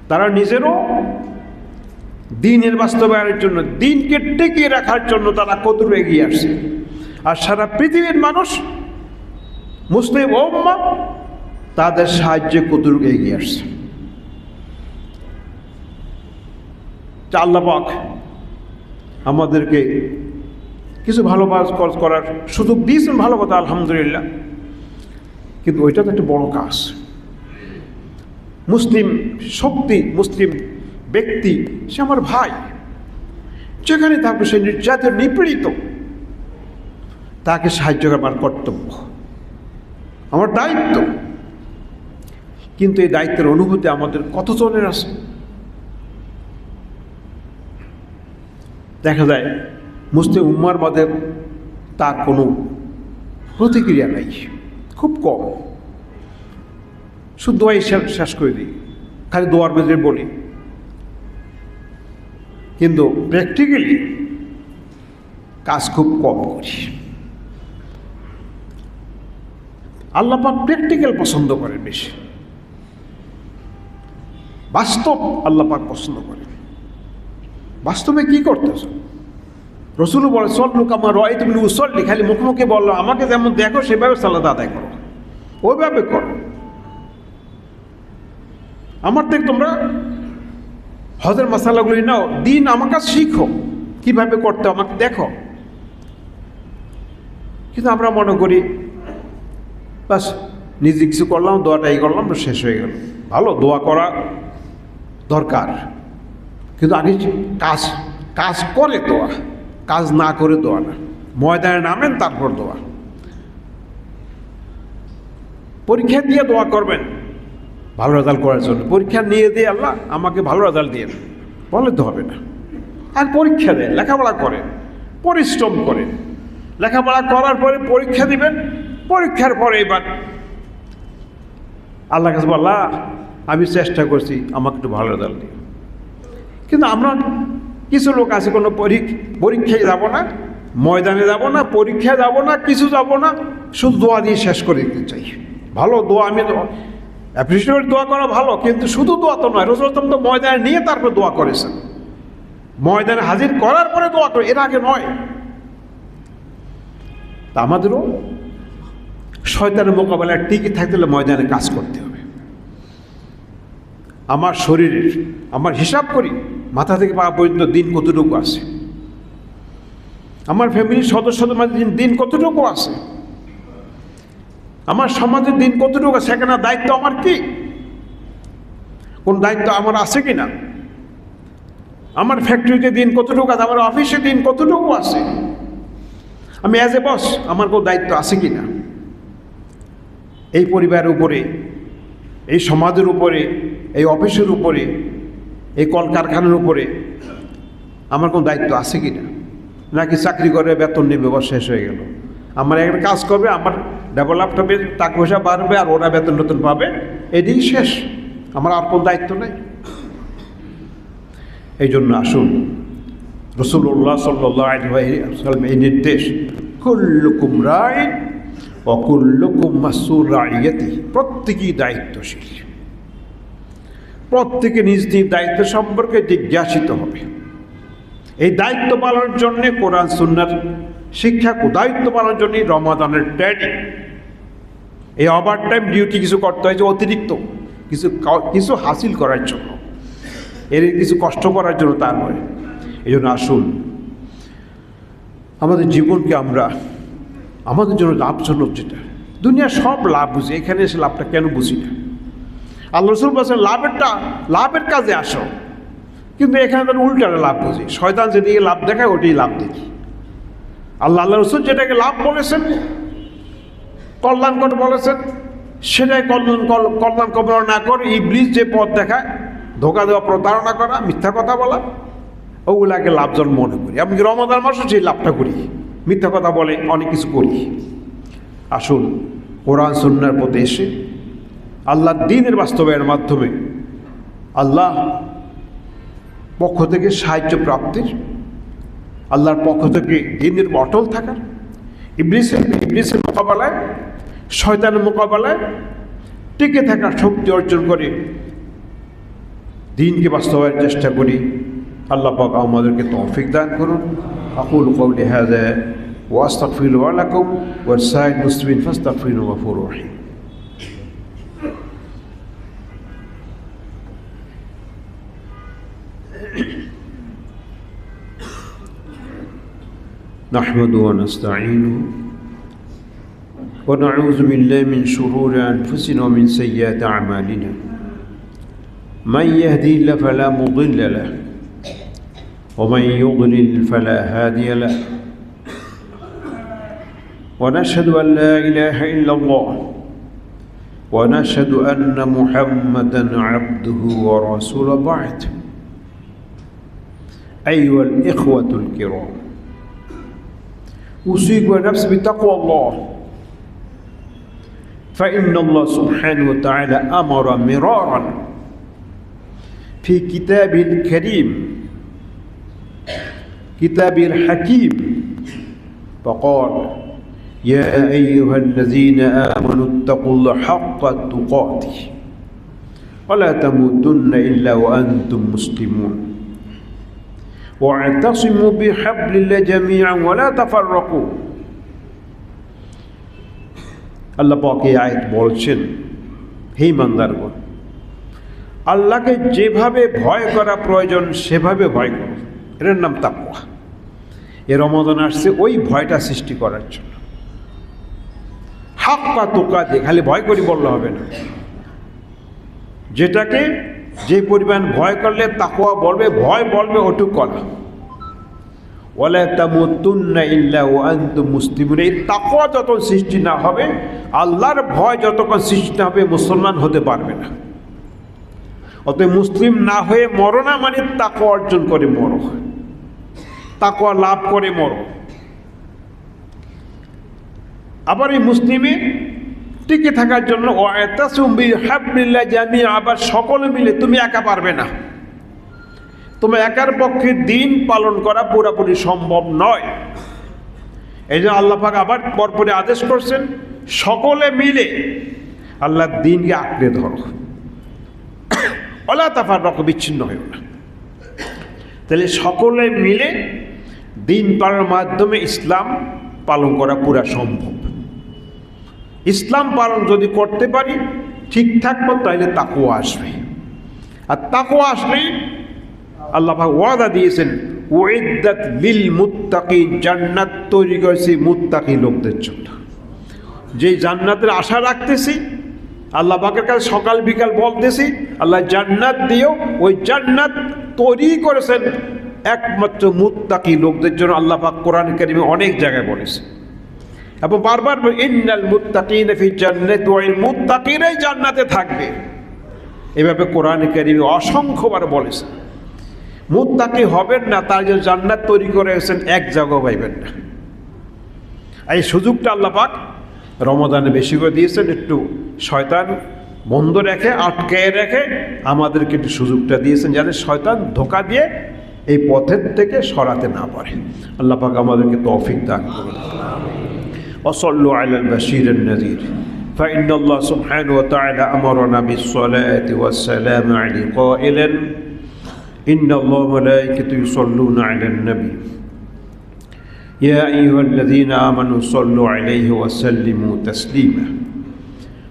তারা নিজেরও দ্বীনের বাস্তবায়নের জন্য, দ্বীনকে টিকিয়ে রাখার জন্য তারা কতটুকু এগিয়ে আসছে। আর সারা পৃথিবীর মানুষ, মুসলিম উম্মাহ তাদের সাহায্যে কতটুকু এগিয়ে আসছে। আল্লাহ পাক আমাদেরকে কিছু ভালো কাজ করার সুযোগ দিয়েছেন, ভালো কথা, আলহামদুলিল্লাহ, কিন্তু ওইটা তো একটা বড় কাজ। মুসলিম শক্তি, মুসলিম ব্যক্তি, সে আমার ভাই, যেখানে থাকবে সে নির্যাতিত, নিপীড়িত, তাকে সাহায্য করা আমার কর্তব্য, আমার দায়িত্ব। কিন্তু এই দায়িত্বের অনুভূতি আমাদের কতজনের আছে? দেখা যায় মুসলিম উম্মার মধ্যে তার কোনো প্রতিক্রিয়া নাই, খুব কম। শুধু দোয়াই শেষ করে দিই, খালি দোয়ার মধ্যে বলি, কিন্তু প্র্যাকটিক্যালি কাজ খুব কম করি। আল্লাহ পাক প্র্যাকটিক্যাল পছন্দ করেন বেশি, বাস্তব আল্লাহ পাক পছন্দ করেন। বাস্তবে কি করতেছ? রসুল বলে সল্লু কামা রাআইতুমুনি উসাল্লি, খালি মুখে বললো আমাকে যেমন দেখো সেভাবে সালাত আদায় করো, ওইভাবে করো। আমার থেকে তোমরা হজের মাসালাগুলি নাও, দিন আমার কাছে শিখো, কিভাবে করতে আমাকে দেখো। কিন্তু আমরা মনে করি বাস নিজে কিছু করলাম, দোয়াটাই করলাম, শেষ হয়ে গেল। ভালো, দোয়া করা দরকার, কিন্তু আগে কাজ করে দোয়া, কাজ না করে দোয়া না। ময়দানে নামেন তারপর দোয়া। পরীক্ষা দিয়ে দোয়া করবেন ভালো রেজাল্ট করার জন্য, পরীক্ষা নিয়ে দিয়ে আল্লাহ আমাকে ভালো রেজাল্ট দিয়ে বলে তো হবে না। আর পরীক্ষা দেন, লেখাপড়া করেন, পরিশ্রম করেন, লেখাপড়া করার পরে পরীক্ষা দিবেন। পরীক্ষার পরে এবার আল্লাহর কাছে বলা আমি চেষ্টা করছি, আমাকে একটু ভালো রেজাল্ট দিন। কিন্তু আমরা কিছু লোক আছে কোনো পরীক্ষায় যাব না, ময়দানে যাব না, পরীক্ষায় যাব না, কিছু যাব না, শুধু দোয়া দিয়ে শেষ করে দিতে চাই। ভালো দোয়া, আমি অ্যাপ্রিসিয়েট দোয়া করা ভালো, কিন্তু শুধু দোয়া তো নয়। রাসূল তো ময়দানে নিয়ে তারপর দোয়া করেছেন, ময়দানে হাজির করার পরে দোয়া করে, এর আগে নয়। তা আমাদেরও শয়তানের মোকাবেলায় টিকে থাকতে হলে ময়দানে কাজ করতে হবে। আমার শরীরের আমার হিসাব করি মাথা থেকে পা পর্যন্ত দিন কতটুকু আছে, আমার ফ্যামিলির সদস্যদের মাঝে দিন কতটুকু আছে, আমার সমাজের দিন কতটুকু আছে, সেখানে দায়িত্ব আমার কি, কোন দায়িত্ব আমার আছে কি না, আমার ফ্যাক্টরিতে দিন কতটুকু আছে, আমার অফিসে দিন কতটুকু আছে, আমি অ্যাজ এ বস আমার কোনো দায়িত্ব আছে কি না, এই পরিবারের উপরে, এই সমাজের উপরে, এই অফিসের উপরে, এই কলকারখানার উপরে আমার কোনো দায়িত্ব আছে কি না, নাকি চাকরি করে বেতন নেবে বস শেষ হয়ে গেল। আমার একটা কাজ করবে, আমার ডেভেলপ হবে, টাকা পয়সা বাড়বে, আর ওরা বেতন টেতন পাবে, এটাই শেষ, আমার আর কোনো দায়িত্ব নেই। এই জন্য আসুন রাসূলুল্লাহ সাল্লাল্লাহু আলাইহি ওয়াসাল্লাম এই নির্দেশ, কুল্লুকুম রাইন ওয়া কুল্লুকুম মাসউল রাইয়াতিহি, প্রত্যেকেই দায়িত্বশীল, প্রত্যেকে নিজ নিজ দায়িত্ব সম্পর্কে জিজ্ঞাসিত হবে। এই দায়িত্ব পালনের জন্যে কোরআন সুন্নাহর শিক্ষা, দায়িত্ব পালনের জন্য রমাদানের ট্রেনিং, এই ওভার টাইম ডিউটি কিছু করতে হয়েছে, অতিরিক্ত কিছু হাসিল করার জন্য, এর কিছু কষ্ট করার জন্য তা নয়। এই জন্য আসুন আমাদের জীবনকে আমরা আমাদের জন্য লাভজনক, যেটা দুনিয়ার সব লাভ বুঝি, এখানে এসে লাভটা কেন বুঝি না? আল্লাহ রাসূল বলেছেন লাভের কাজে আসো, কিন্তু এখানে তার উল্টাটা লাভ বুঝি। শয়তান যেদিকে লাভ দেখায় ওটাই লাভ দেখি। আল্লাহ রাসূল যেটাকে লাভ বলেছেন, কল্যাণকর বলেছেন, সেটাই কল্যাণ কামনা না করে ইবলিস যে পথ দেখায়, ধোঁকা দেওয়া, প্রতারণা করা, মিথ্যা কথা বলা, ওগুলাকে লাভজন মনে করি। আমি রমাদান মাসে সেই লাভটা করি, মিথ্যা কথা বলে অনেক কিছু করি। আসুন কোরআন সুন্নাহর পথে এসে আল্লাহর দ্বীনের বাস্তবায়নের মাধ্যমে আল্লাহ পক্ষ থেকে সাহায্য প্রাপ্তির, আল্লাহর পক্ষ থেকে দ্বীনের অটল থাকার, ইবলিসের মোকাবেলায়, শয়তানের মোকাবেলায় টিকে থাকার শক্তি অর্জন করে দ্বীনকে বাস্তবায়নের চেষ্টা করি। আল্লাহ পাক আমাদেরকে তৌফিক দান করুন। আকুলু কওলি হাযা ওয়া আস্তাগফিরুল্লাহ লাকুম ওয়া লিসাইরিল মুসলিমিন ফাস্তাগফিরুহু গফুরুর রহিম। نحمده ونستعينه ونعوذ بالله من شرور أنفسنا ومن سيئات أعمالنا من يهدي الله فلا مضل له ومن يضلل فلا هادي له ونشهد أن لا إله إلا الله ونشهد أن محمدا عبده ورسوله بعد أيها الإخوة الكرام أوصيكم ونفسي بتقوى الله فإن الله سبحانه وتعالى أمر مرارا في كتابه الكريم كتابه الحكيم فقال يا أيها الذين آمنوا اتقوا الله حق تقاته ولا تموتن إلا وأنتم مسلمون واعتصموا بحبل الله جميعا ولا تفرقوا আল্লাহ পাক এই আয়াত বলছেন, হে ইমানদারগণ, আল্লাহকে যেভাবে ভয় করা প্রয়োজন সেভাবে ভয় করো। এর নাম তাকওয়া। এ রমাদান আসছে ওই ভয়টা সৃষ্টি করার জন্য। হাক্কা তুকাতে, খালি ভয় করি বললে হবে না, যেটাকে যে পরিমাণ ভয় করলে তাকওয়া বলবে, ভয় বলবে ওটুক করা। ওয়ালা তামুতুন্না ইল্লা ওয়া আনতুম মুসলিমুন। এই তাকওয়া যত সৃষ্টি না হবে, আল্লাহর ভয় যতক্ষণ সৃষ্টি না হবে, মুসলমান হতে পারবে না। অতএব মুসলিম না হয়ে মরো না, মানে তাকওয়া অর্জন করে মরো, তাকওয়া লাভ করে মরো। আবার এই মুসলিমে টিকে থাকার জন্য ওয়াতাসিমু বিহাবলিল্লাহি জামিআ, আবার সকলে মিলে, তুমি একা পারবে না, তোমার একার পক্ষে দিন পালন করা পুরোপুরি সম্ভব নয়। এই জন্য আল্লাহ পাক আবার পরপরে আদেশ করছেন, সকলে মিলে আল্লাহর দিনকে আঁকড়ে ধরো, ওয়ালা তাফাররাকু, বিচ্ছিন্ন হয়েও না। তাহলে সকলে মিলে দিন পালনের মাধ্যমে ইসলাম পালন করা পুরা সম্ভব। ইসলাম পালন যদি করতে পারি ঠিকঠাক মতো, তাহলে তাকওয়া আসবে। আর তাকওয়া আসলেই আল্লাহ পাক ওয়াদা দিয়েছেন, উইদ্দাত লিল মুত্তাকিন, জান্নাত তৈরি করেছি মুত্তাকি লোকদের জন্য। যেই জান্নাতের আশা রাখতেছি, আল্লাহ পাকের কাছে সকাল বিকাল বলতেছি, আল্লাহ জান্নাত দিও, ওই জান্নাত তৈরি করেছেন একমাত্র মুত্তাকি লোকদের জন্য। আল্লাহ পাক কোরআন কারীমে অনেক জায়গায় বলেছে এবং বারবার ইন্নাল মুত্তাকিনা ফি জান্নাতি, ওই মুত্তাকিরাই জান্নাতে থাকবে। এভাবে কোরআন কারীমে অসংখ্যবার বলেছে। মুত্তাকি হবেন না, তার জন্য জান্নাত তৈরি করে গেছেন, এক জায়গাও পাইবেন না। এই সুযোগটা আল্লাহ পাক রমাদানে বেশি করে দিয়েছেন। একটু শয়তান বন্ধ রেখে, আটকায় রেখে আমাদেরকে একটু সুযোগটা দিয়েছেন, যাতে শয়তান ধোঁকা দিয়ে এই পথের থেকে সরাতে না পারে। আল্লাহ পাক আমাদেরকে তৌফিক দান করুন। ওয়াসাল্লু আলাল বাশীরিন নাযীর فإن الله سبحانه وتعالى أمرنا بالصلاة والسلام عليه قائلا إن الله وملائكته يصلون على النبي يا أيها الذين آمنوا صلوا عليه وسلموا تسليما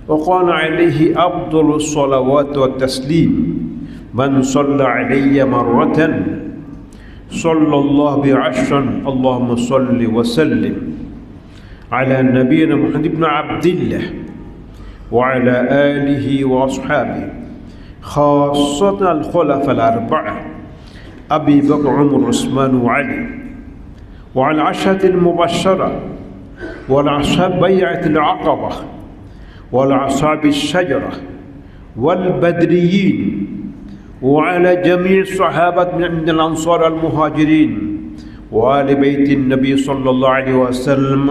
وقال عليه أفضل الصلوات والتسليم من صلى علي مرة صلى الله بعشرا اللهم صل وسلم على نبينا محمد بن عبد الله وعلى آله وأصحابه خاصة الخلفاء الأربعة أبي بكر عمر عثمان وعلي وعلى العشرة المبشرة والأصحاب بيعة العقبة والأصحاب الشجرة والبدريين وعلى جميع الصحابة من الأنصار المهاجرين وآل بيت النبي صلى الله عليه وسلم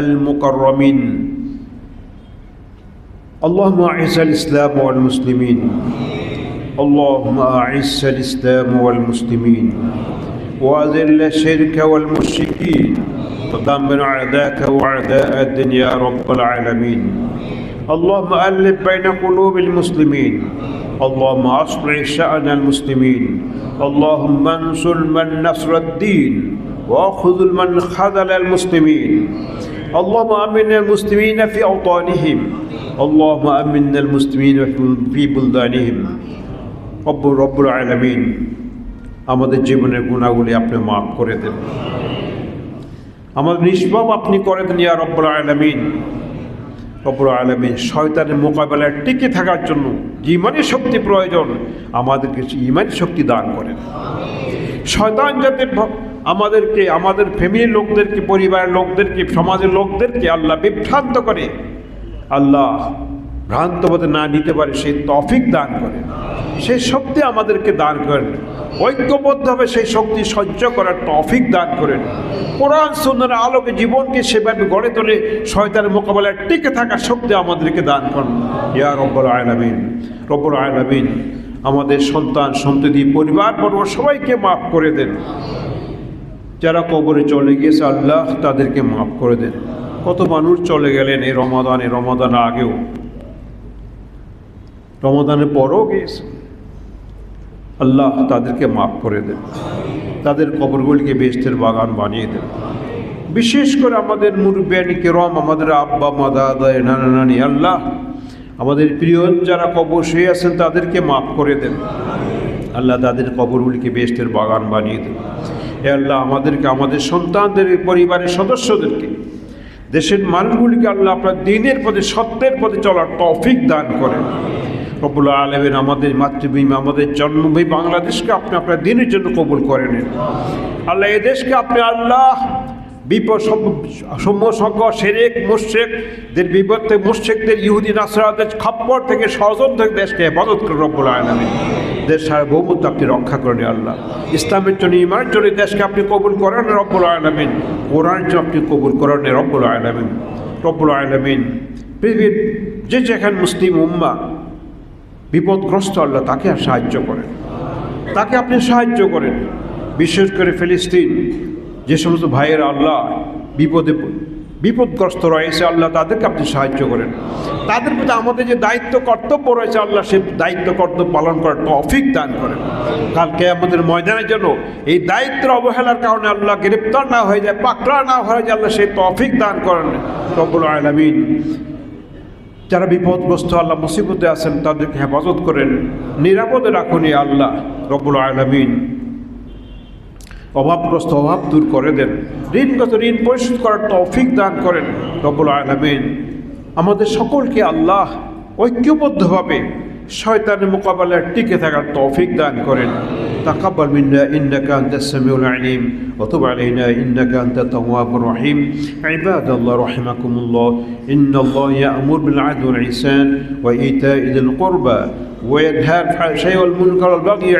المكرمين اللهم أعز الإسلام والمسلمين اللهم أعز الإسلام والمسلمين وأذل الشرك والمشركين ودمر أعداءك وأعداء الدنيا يا رب العالمين اللهم ألف بين قلوب المسلمين اللهم أصلح شأن المسلمين اللهم انصر من نصر الدين وأخذل من خذل المسلمين اللهم أمن المسلمين في أوطانهم اللهم أمن المسلمين في بلدانهم رب العالمين আমাদের জীবনের গুনাহগুলি আপনি মাফ করে দেন, আমাদের নিষ্পাপ আপনি করে দেন ইয়া রব্বুল আলামিন। রব্বুল আলামিন শয়তানের মোকাবেলায় টিকে থাকার জন্য ঈমানী শক্তি প্রয়োজন, আমাদেরকে ঈমানী শক্তি দান করেন। শয়তান যাতে আমাদেরকে, আমাদের ফ্যামিলির লোকদেরকে, পরিবারের লোকদেরকে, সমাজের লোকদেরকে আল্লাহ বিভ্রান্ত করে, আল্লাহ ভ্রান্ত পথে না নিতে পারে সেই তৌফিক দান করেন, সেই শক্তি আমাদেরকে দান করেন, ঐক্যবদ্ধভাবে সেই শক্তি সহ্য করার তৌফিক দান করেন, কোরআন সুন্নাহর আলোকে জীবনকে সেভাবে গড়ে তোলে শয়তানের মোকাবেলায় টিকে থাকার শক্তি আমাদেরকে দান করেন। ইয়া রব্বুল আলামিন, রব্বুল আলামিন আমাদের সন্তান সন্ততি পরিবার পর্ব সবাইকে মাফ করে দেন। যারা কবরে চলে গিয়েছে আল্লাহ তাদেরকে মাফ করে দেন। কত মানুষ চলে গেলেন এই রমাদান আগেও, রমাদানের পরও গিয়েছে, আল্লাহ তাদেরকে মাফ করে দেন, তাদের কবরগুলিকে বেহেশতের বাগান বানিয়ে দেন। বিশেষ করে আমাদের মুরব্বিয়ানি কিরাম, আমাদের আব্বা মা দাদা নানা নানি, আল্লাহ আমাদের প্রিয় যারা কবর শুয়ে আছেন তাদেরকে মাফ করে দেন, আল্লাহ তাদের কবরগুলিকে বেহেশতের বাগান বানিয়ে দেন। এ আল্লাহ আমাদেরকে, আমাদের সন্তানদের, পরিবারের সদস্যদেরকে, দেশের মানুষগুলিকে আল্লাহ আপনার দ্বীনের পথে, সত্যের পথে চলার তৌফিক দান করেন। রব্বুল আলামিন আমাদের মাতৃভূমি, আমাদের জন্মভূমি বাংলাদেশকে আপনি আপনার দ্বীনের জন্য কবুল করে নেন। আল্লাহ এ দেশকে আপনি আল্লাহ বিপদ সমূহ শেরেক মুশরিকদের বিপদ থেকে, মুশরিকদের ইহুদি নাসরাদের খপ্পর থেকে, ষড়যন্ত্র থেকে দেশকে হেফাজত করে রব্বুল আলামিন। দেশ সার্বভৌমত্ব আপনি রক্ষা করেন আল্লাহ। ইসলামের জন্য, ইমানের জন্য দেশকে আপনি কবুল করেন রব্বুল আলামিন। কোরআনের জন্য আপনি কবুল করেন রব্বুল আলামিন। রব্বুল আলামিন পৃথিবীর যে যেখানে মুসলিম উম্মাহ বিপদগ্রস্ত আল্লাহ তাকে সাহায্য করেন, তাকে আপনি সাহায্য করেন। বিশেষ করে ফিলিস্তিন যে সমস্ত ভাইয়েরা আল্লাহ বিপদগ্রস্ত রয়েছে আল্লাহ তাদেরকে আপনি সাহায্য করেন। তাদের প্রতি আমাদের যে দায়িত্ব কর্তব্য রয়েছে আল্লাহ সেই দায়িত্ব কর্তব্য পালন করার তৌফিক দান করেন। কালকে আমাদের ময়দানের জন্য এই দায়িত্বের অবহেলার কারণে আল্লাহ গ্রেপ্তার না হয়ে যায়, পাকড়া না হয়ে যায়, আল্লাহ সেই তৌফিক দান করেন রব্বুল আলামিন। যারা বিপদগ্রস্ত আল্লাহ মুসিবতে আছেন তাদেরকে হেফাজত করেন, নিরাপদে রাখুন আল্লাহ রব্বুল আলামিন। অভাবগ্রস্ত অভাব দূর করে দেন, ঋণগত ঋণ পরিশোধ করার তৌফিক দান করেন রব্বুল আলামিন। আমাদের সকলকে আল্লাহ ঐক্যবদ্ধভাবে শয়তানের মোকাবেলায় টিকে থাকার তৌফিক দান করেন। তাকাব্বাল মিন্না ইন্নাকা আনতাস সামিউল আলিম ওয়া তুব আলাইনা ইন্নাকা আনতাত তাওয়াবুর রহিম। ইবাদাল্লাহ রাহিমাকুমুল্লাহ, ইন্নাল্লাহা ইয়া'মুরু বিল আদলি ওয়াল ইহসান ওয়া ইতা'i যিল কুরবা ওয়া ইয়ানহা আনিল ফাহশা'i ওয়াল মুনকারি ওয়াল বাগyi